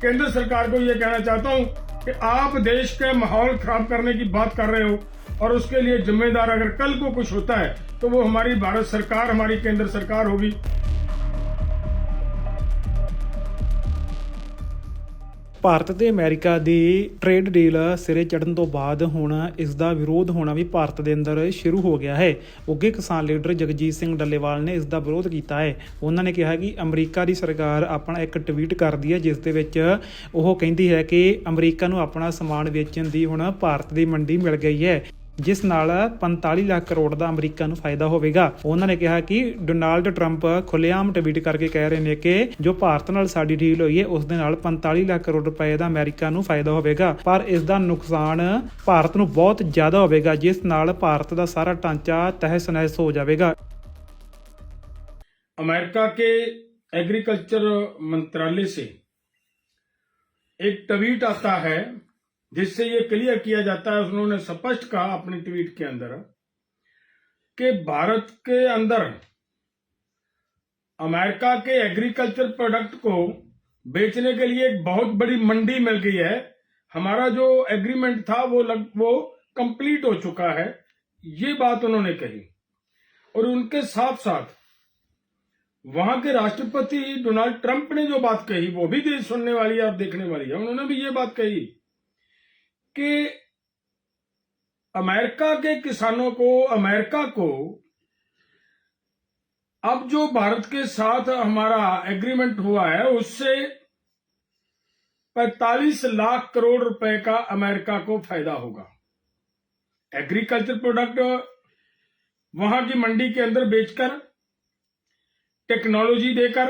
केंद्र सरकार को ये कहना चाहता हूँ कि आप देश का माहौल खराब करने की बात कर रहे हो और उसके लिए जिम्मेदार अगर कल को कुछ होता है तो वो हमारी भारत सरकार, हमारी केंद्र सरकार होगी। ਭਾਰਤ ਤੇ ਅਮਰੀਕਾ ਦੀ ਟ੍ਰੇਡ ਡੀਲ ਸਿਰੇ ਚੜ੍ਹਨ ਤੋਂ ਬਾਅਦ ਹੁਣ ਇਸ ਦਾ ਵਿਰੋਧ ਹੋਣਾ ਵੀ ਭਾਰਤ ਦੇ ਅੰਦਰ ਸ਼ੁਰੂ ਹੋ ਗਿਆ ਹੈ। ਉੱਘੇ ਕਿਸਾਨ ਲੀਡਰ ਜਗਜੀਤ ਸਿੰਘ ਡੱਲੇਵਾਲ ਨੇ ਇਸ ਦਾ ਵਿਰੋਧ ਕੀਤਾ ਹੈ। ਉਹਨਾਂ ਨੇ ਕਿਹਾ ਕਿ ਅਮਰੀਕਾ ਦੀ ਸਰਕਾਰ ਆਪਣਾ ਇੱਕ ਟਵੀਟ ਕਰਦੀ ਹੈ ਜਿਸ ਦੇ ਵਿੱਚ ਉਹ ਕਹਿੰਦੀ ਹੈ ਕਿ ਅਮਰੀਕਾ ਨੂੰ ਆਪਣਾ ਸਮਾਨ ਵੇਚਣ ਦੀ ਹੁਣ ਭਾਰਤ ਦੀ ਮੰਡੀ ਮਿਲ ਗਈ ਹੈ, ਜਿਸ ਨਾਲ 45 ਲੱਖ ਕਰੋੜ ਦਾ ਅਮਰੀਕਾ ਨੂੰ ਫਾਇਦਾ ਹੋਵੇਗਾ। ਉਹਨਾਂ ਨੇ ਕਿਹਾ ਕਿ ਡੋਨਾਲਡ ਟਰੰਪ ਖੁੱਲ੍ਹੇਆਮ ਟਵੀਟ ਕਰਕੇ ਕਹਿ ਰਹੇ ਨੇ ਕਿ ਜੋ ਭਾਰਤ ਨਾਲ ਸਾਡੀ ਡੀਲ ਹੋਈ ਹੈ ਉਸ ਦੇ ਨਾਲ 45 ਲੱਖ ਕਰੋੜ ਰੁਪਏ ਦਾ ਅਮਰੀਕਾ ਨੂੰ ਫਾਇਦਾ ਹੋਵੇਗਾ, ਪਰ ਇਸ ਦਾ ਨੁਕਸਾਨ ਭਾਰਤ ਨੂੰ ਬਹੁਤ ਜ਼ਿਆਦਾ ਹੋਵੇਗਾ, ਜਿਸ ਨਾਲ ਭਾਰਤ ਦਾ ਸਾਰਾ ਢਾਂਚਾ ਤਹਿਸ ਨਹਿਸ ਹੋ ਜਾਵੇਗਾ। अमेरिका के एग्रीकल्चर मंत्रालय से एक ट्वीट आता है जिससे ये क्लियर किया जाता है, उन्होंने स्पष्ट कहा अपने ट्वीट के अंदर कि भारत के अंदर अमेरिका के एग्रीकल्चर प्रोडक्ट को बेचने के लिए एक बहुत बड़ी मंडी मिल गई है। हमारा जो एग्रीमेंट था वो कंप्लीट हो चुका है, ये बात उन्होंने कही। और उनके साथ साथ वहां के राष्ट्रपति डोनाल्ड ट्रंप ने जो बात कही वो भी सुनने वाली है और देखने वाली है। उन्होंने भी ये बात कही कि अमेरिका के किसानों को, अमेरिका को अब जो भारत के साथ हमारा एग्रीमेंट हुआ है उससे 45 लाख करोड़ रुपए का अमेरिका को फायदा होगा। एग्रीकल्चर प्रोडक्ट वहां की मंडी के अंदर बेचकर, टेक्नोलॉजी देकर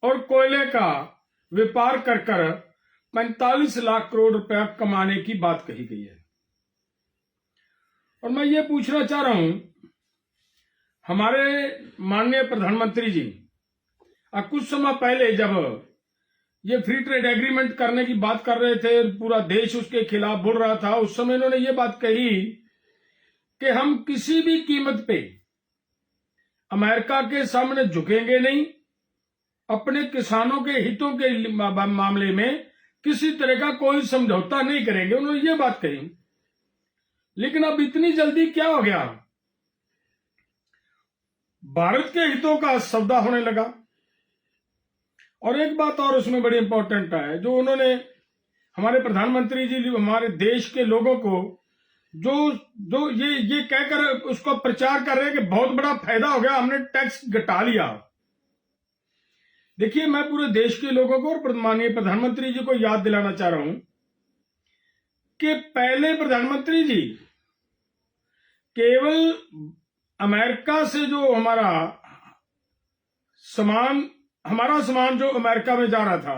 और कोयले का व्यापार कर 45 लाख करोड़ रुपया कमाने की बात कही गई है। और मैं ये पूछना चाह रहा हूं, हमारे माननीय प्रधानमंत्री जी कुछ समय पहले जब ये फ्री ट्रेड एग्रीमेंट करने की बात कर रहे थे, पूरा देश उसके खिलाफ बोल रहा था, उस समय इन्होंने ये बात कही कि हम किसी भी कीमत पे अमेरिका के सामने झुकेंगे नहीं, अपने किसानों के हितों के मामले में किसी तरह का कोई समझौता नहीं करेंगे, उन्होंने ये बात कही। लेकिन अब इतनी जल्दी क्या हो गया, भारत के हितों का सौदा होने लगा। और एक बात और उसमें बड़ी इंपॉर्टेंट है, जो उन्होंने हमारे प्रधानमंत्री जी हमारे देश के लोगों को जो ये कहकर उसको प्रचार कर रहे हैं कि बहुत बड़ा फायदा हो गया, हमने टैक्स घटा लिया। देखिए, मैं पूरे देश के लोगों को और माननीय प्रधानमंत्री जी को याद दिलाना चाह रहा हूं कि पहले प्रधानमंत्री जी केवल अमेरिका से जो हमारा सामान जो अमेरिका में जा रहा था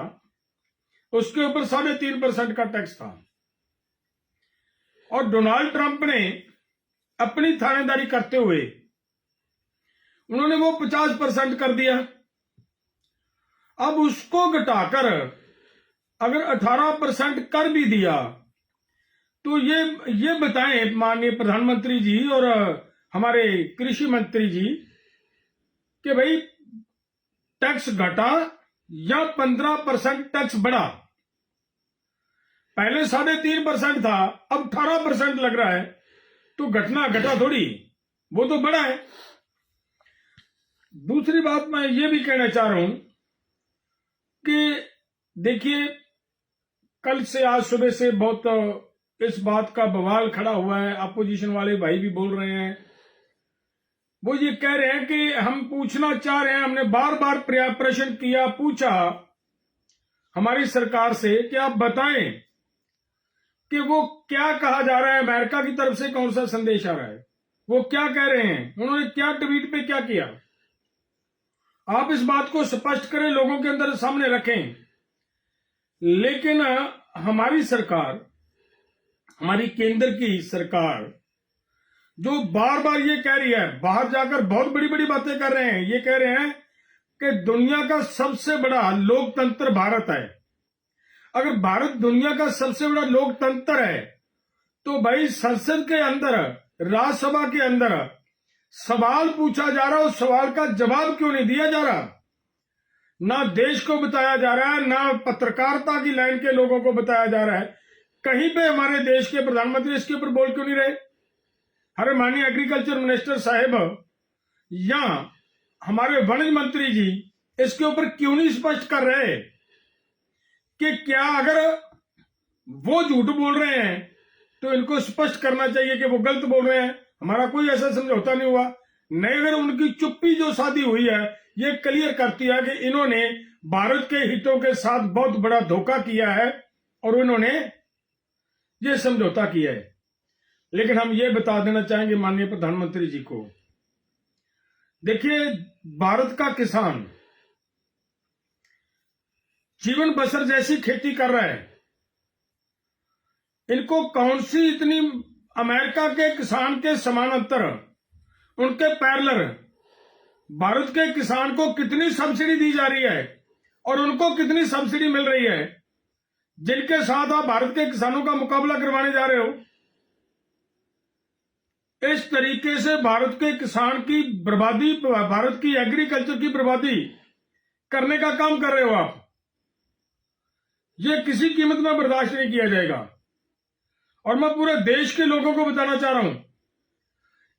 उसके ऊपर 3.5% का टैक्स था। और डोनाल्ड ट्रंप ने अपनी थानेदारी करते हुए उन्होंने वो 50% कर दिया। अब उसको घटाकर अगर 18% कर भी दिया तो ये बताएं माननीय प्रधानमंत्री जी और हमारे कृषि मंत्री जी कि भाई टैक्स घटा या 15% टैक्स बढ़ा। पहले 3.5% था, अब 18% लग रहा है, तो घटा थोड़ी, वो तो बड़ा है। दूसरी बात मैं ये भी कहना चाह रहा हूं कि देखिए, कल से आज सुबह से बहुत इस बात का बवाल खड़ा हुआ है, अपोजिशन वाले भाई भी बोल रहे हैं, वो ये कह रहे हैं कि हम पूछना चाह रहे हैं, हमने बार बार प्रश्न किया, पूछा हमारी सरकार से कि आप बताएं कि वो क्या कहा जा रहा है, अमेरिका की तरफ से कौन सा संदेश आ रहा है, वो क्या कह रहे हैं, उन्होंने क्या ट्वीट पे क्या किया। आप इस बात को स्पष्ट करें, लोगों के अंदर सामने रखें। लेकिन हमारी सरकार, हमारी केंद्र की सरकार जो बार बार ये कह रही है, बाहर जाकर बहुत बड़ी बड़ी बातें कर रहे हैं, ये कह रहे हैं कि दुनिया का सबसे बड़ा लोकतंत्र भारत है। अगर भारत दुनिया का सबसे बड़ा लोकतंत्र है तो भाई संसद के अंदर, राज्यसभा के अंदर सवाल पूछा जा रहा, उस सवाल का जवाब क्यों नहीं दिया जा रहा। ना देश को बताया जा रहा है, ना पत्रकारिता की लाइन के लोगों को बताया जा रहा है। कहीं पे हमारे देश के प्रधानमंत्री इसके ऊपर बोल क्यों नहीं रहे? हमारे माननीय एग्रीकल्चर मिनिस्टर साहब या हमारे वनिज मंत्री जी इसके ऊपर क्यों नहीं स्पष्ट कर रहे कि क्या अगर वो झूठ बोल रहे हैं तो इनको स्पष्ट करना चाहिए कि वो गलत बोल रहे हैं। हमारा कोई ऐसा समझौता नहीं हुआ। नहीं, अगर उनकी चुप्पी जो शादी हुई है ये क्लियर करती है कि इन्होंने भारत के हितों के साथ बहुत बड़ा धोखा किया है और इन्होंने ये समझौता किया है। लेकिन हम ये बता देना चाहेंगे माननीय प्रधानमंत्री जी को, देखिए भारत का किसान जीवन बसर जैसी खेती कर रहा है, इनको कौन सी इतनी अमेरिका के किसान के समानांतर उनके पैरेलल भारत के किसान को कितनी सब्सिडी दी जा रही है और उनको कितनी सब्सिडी मिल रही है जिनके साथ आप भारत के किसानों का मुकाबला करवाने जा रहे हो। इस तरीके से भारत के किसान की बर्बादी, भारत की एग्रीकल्चर की बर्बादी करने का काम कर रहे हो आप। ये किसी कीमत में बर्दाश्त नहीं किया जाएगा। और मैं पूरे देश के लोगों को बताना चाह रहा हूं,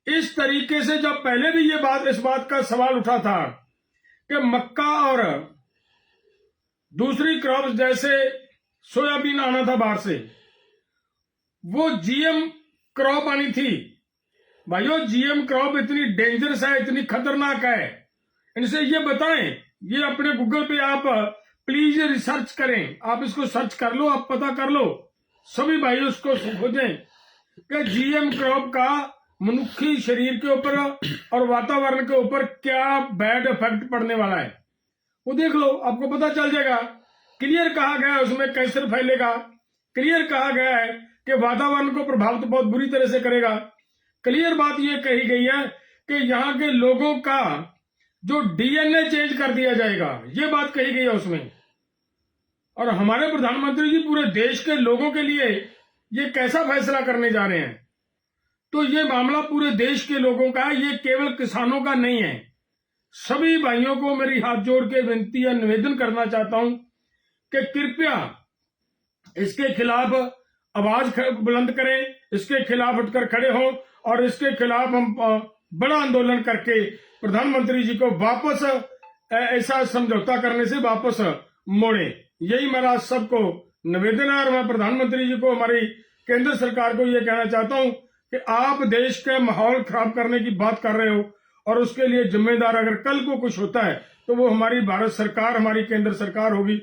इस तरीके से जब पहले भी इस बात का सवाल उठा था कि मक्का और दूसरी क्रॉप्स जैसे सोयाबीन आना था बाहर से, वो जीएम क्रॉप आनी थी। भाइयों, जीएम क्रॉप इतनी डेंजरस है, इतनी खतरनाक है, इनसे ये बताएं। ये अपने गूगल पे आप प्लीज रिसर्च करें, आप इसको सर्च कर लो, आप पता कर लो, सभी भाई उसको खोजें कि जीएम क्रॉप का मनुष्य शरीर के ऊपर और वातावरण के ऊपर क्या बैड इफेक्ट पड़ने वाला है। वो देख लो, आपको पता चल जाएगा। क्लियर कहा गया है उसमें कैंसर फैलेगा, क्लियर कहा गया है कि वातावरण को प्रभावित बहुत बुरी तरह से करेगा। क्लियर बात यह कही गई है कि यहाँ के लोगों का जो डीएनए चेंज कर दिया जाएगा, ये बात कही गई है उसमें। और हमारे प्रधानमंत्री जी पूरे देश के लोगों के लिए ये कैसा फैसला करने जा रहे हैं? तो ये मामला पूरे देश के लोगों का है, ये केवल किसानों का नहीं है। सभी भाइयों को मेरी हाथ जोड़ के विनती या निवेदन करना चाहता हूं कि कृपया इसके खिलाफ आवाज बुलंद करें, इसके खिलाफ उठकर खड़े हों और इसके खिलाफ हम बड़ा आंदोलन करके प्रधानमंत्री जी को वापस ऐसा समझौता करने से वापस मोड़े। यही मेरा सबको निवेदन है। और मैं प्रधानमंत्री जी को, हमारी केंद्र सरकार को यह कहना चाहता हूं कि आप देश का माहौल खराब करने की बात कर रहे हो और उसके लिए जिम्मेदार अगर कल को कुछ होता है तो वो हमारी भारत सरकार, हमारी केंद्र सरकार होगी।